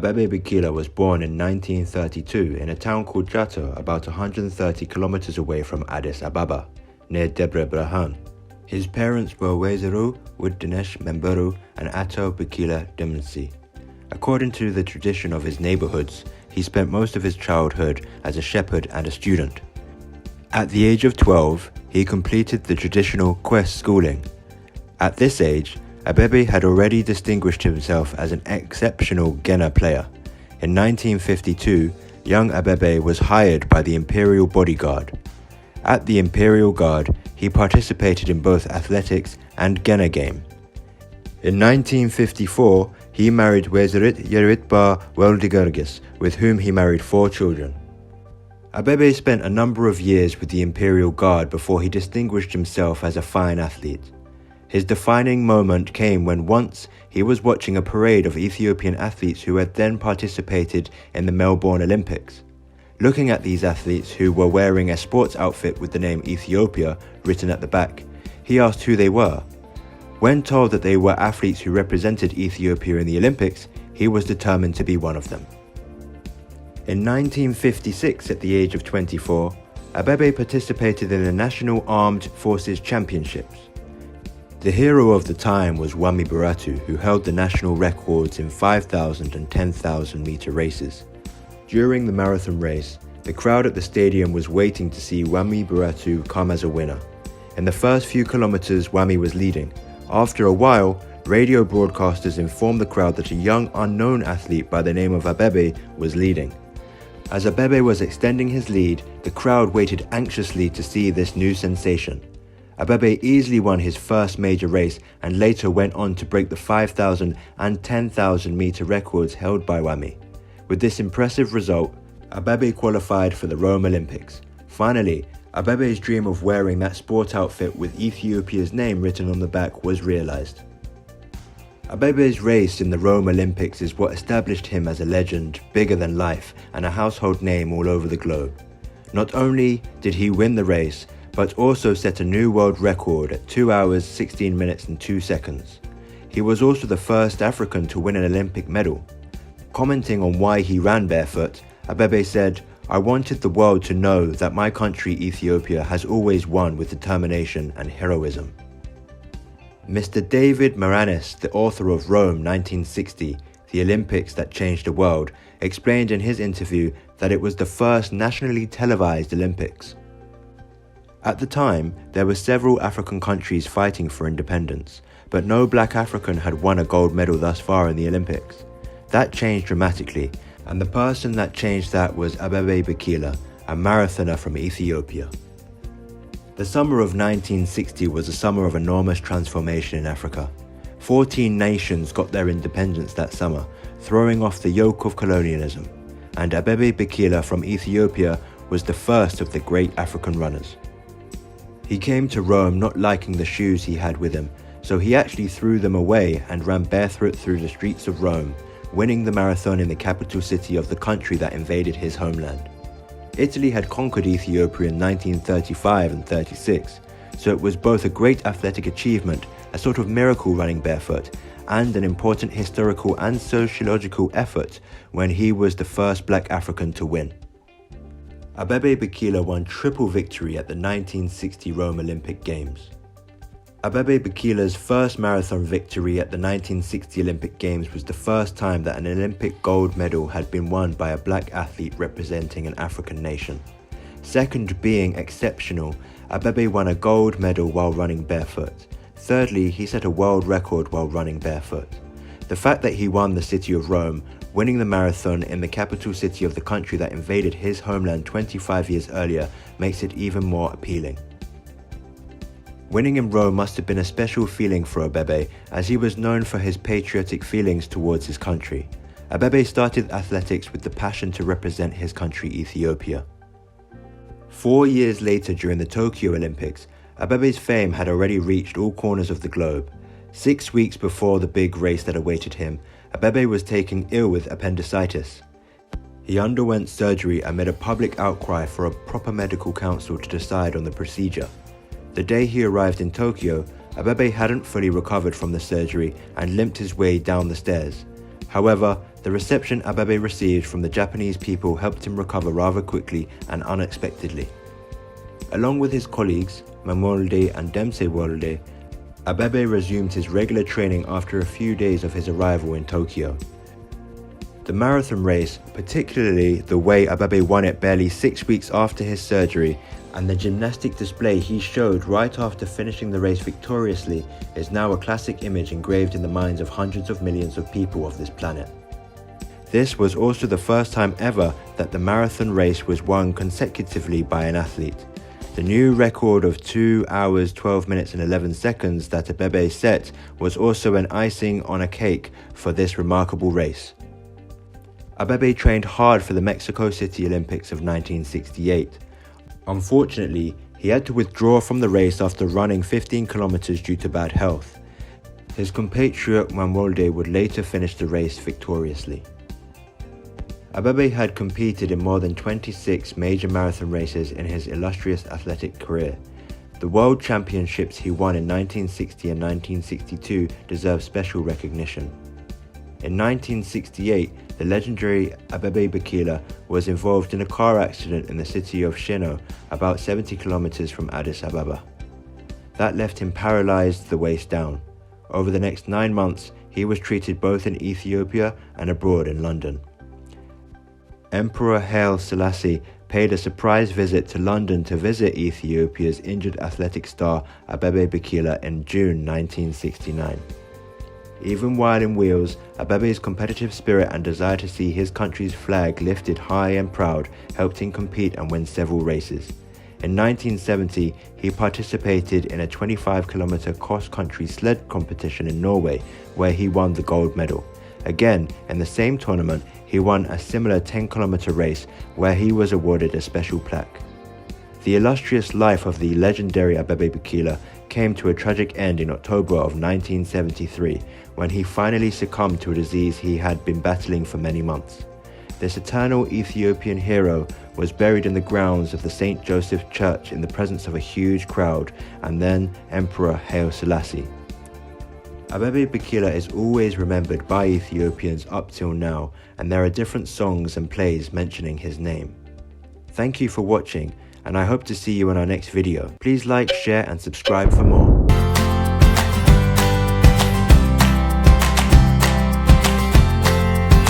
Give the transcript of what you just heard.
Abebe Bikila was born in 1932 in a town called Jato, about 130 kilometers away from Addis Ababa, near Debre Birhan. His parents were Wezero Wuddinesh Memburu and Ato Bikila Demensi. According to the tradition of his neighborhoods, he spent most of his childhood as a shepherd and a student. At the age of 12, he completed the traditional quest schooling. At this age, Abebe had already distinguished himself as an exceptional Gena player. In 1952, young Abebe was hired by the Imperial Bodyguard. At the Imperial Guard, he participated in both athletics and Gena game. In 1954, he married Wezerit Yeritba Weldigergis, with whom he married 4 children. Abebe spent a number of years with the Imperial Guard before he distinguished himself as a fine athlete. His defining moment came when once he was watching a parade of Ethiopian athletes who had then participated in the Melbourne Olympics. Looking at these athletes who were wearing a sports outfit with the name Ethiopia written at the back, he asked who they were. When told that they were athletes who represented Ethiopia in the Olympics, he was determined to be one of them. In 1956, at the age of 24, Abebe participated in the National Armed Forces Championships. The hero of the time was Wami Biratu, who held the national records in 5,000 and 10,000 meter races. During the marathon race, the crowd at the stadium was waiting to see Wami Biratu come as a winner. In the first few kilometers, Wami was leading. After a while, radio broadcasters informed the crowd that a young unknown athlete by the name of Abebe was leading. As Abebe was extending his lead, the crowd waited anxiously to see this new sensation. Abebe easily won his first major race and later went on to break the 5,000 and 10,000 meter records held by Wami. With this impressive result, Abebe qualified for the Rome Olympics. Finally, Abebe's dream of wearing that sport outfit with Ethiopia's name written on the back was realized. Abebe's race in the Rome Olympics is what established him as a legend, bigger than life, and a household name all over the globe. Not only did he win the race, but also set a new world record at 2 hours, 16 minutes and 2 seconds. He was also the first African to win an Olympic medal. Commenting on why he ran barefoot, Abebe said, "I wanted the world to know that my country, Ethiopia, has always won with determination and heroism." Mr. David Maranis, the author of Rome 1960, the Olympics that changed the world, explained in his interview that it was the first nationally televised Olympics. At the time, there were several African countries fighting for independence, but no black African had won a gold medal thus far in the Olympics. That changed dramatically, and the person that changed that was Abebe Bikila, a marathoner from Ethiopia. The summer of 1960 was a summer of enormous transformation in Africa. 14 nations got their independence that summer, throwing off the yoke of colonialism, and Abebe Bikila from Ethiopia was the first of the great African runners. He came to Rome not liking the shoes he had with him, so he actually threw them away and ran barefoot through the streets of Rome, winning the marathon in the capital city of the country that invaded his homeland. Italy had conquered Ethiopia in 1935 and 36, so it was both a great athletic achievement, a sort of miracle running barefoot, and an important historical and sociological effort when he was the first black African to win. Abebe Bikila won triple victory at the 1960 Rome Olympic Games. Abebe Bikila's first marathon victory at the 1960 Olympic Games was the first time that an Olympic gold medal had been won by a black athlete representing an African nation. Second being exceptional, Abebe won a gold medal while running barefoot. Thirdly, he set a world record while running barefoot. The fact that he won the city of Rome, winning the marathon in the capital city of the country that invaded his homeland 25 years earlier, makes it even more appealing. Winning in Rome must have been a special feeling for Abebe, as he was known for his patriotic feelings towards his country. Abebe started athletics with the passion to represent his country, Ethiopia. 4 years later, during the Tokyo Olympics, Abebe's fame had already reached all corners of the globe. 6 weeks before the big race that awaited him, Abebe was taken ill with appendicitis. He underwent surgery amid a public outcry for a proper medical council to decide on the procedure. The day he arrived in Tokyo, Abebe hadn't fully recovered from the surgery and limped his way down the stairs. However, The reception Abebe received from the Japanese people helped him recover rather quickly and unexpectedly. Along with his colleagues, Mamolde and Demsewolde, Abebe resumed his regular training after a few days of his arrival in Tokyo. The marathon race, particularly the way Abebe won it barely 6 weeks after his surgery, and the gymnastic display he showed right after finishing the race victoriously, is now a classic image engraved in the minds of hundreds of millions of people of this planet. This was also the first time ever that the marathon race was won consecutively by an athlete. The new record of 2 hours 12 minutes and 11 seconds that Abebe set was also an icing on a cake for this remarkable race. Abebe trained hard for the Mexico City Olympics of 1968. Unfortunately, he had to withdraw from the race after running 15 kilometers due to bad health. His compatriot Mamolde would later finish the race victoriously. Abebe had competed in more than 26 major marathon races in his illustrious athletic career. The World Championships he won in 1960 and 1962 deserve special recognition. In 1968, the legendary Abebe Bikila was involved in a car accident in the city of Shino, about 70 kilometers from Addis Ababa. That left him paralyzed the waist down. Over the next 9 months, he was treated both in Ethiopia and abroad in London. Emperor Haile Selassie paid a surprise visit to London to visit Ethiopia's injured athletic star Abebe Bikila in June 1969. Even while in wheels, Abebe's competitive spirit and desire to see his country's flag lifted high and proud helped him compete and win several races. In 1970, he participated in a 25-kilometer cross-country sled competition in Norway, where he won the gold medal. Again, in the same tournament, he won a similar 10-kilometer race where he was awarded a special plaque. The illustrious life of the legendary Abebe Bikila came to a tragic end in October of 1973, when he finally succumbed to a disease he had been battling for many months. This eternal Ethiopian hero was buried in the grounds of the St. Joseph Church in the presence of a huge crowd, and then Emperor Haile Selassie. Abebe Bikila is always remembered by Ethiopians up till now, and there are different songs and plays mentioning his name. Thank you for watching, and I hope to see you in our next video. Please like, share and subscribe for more.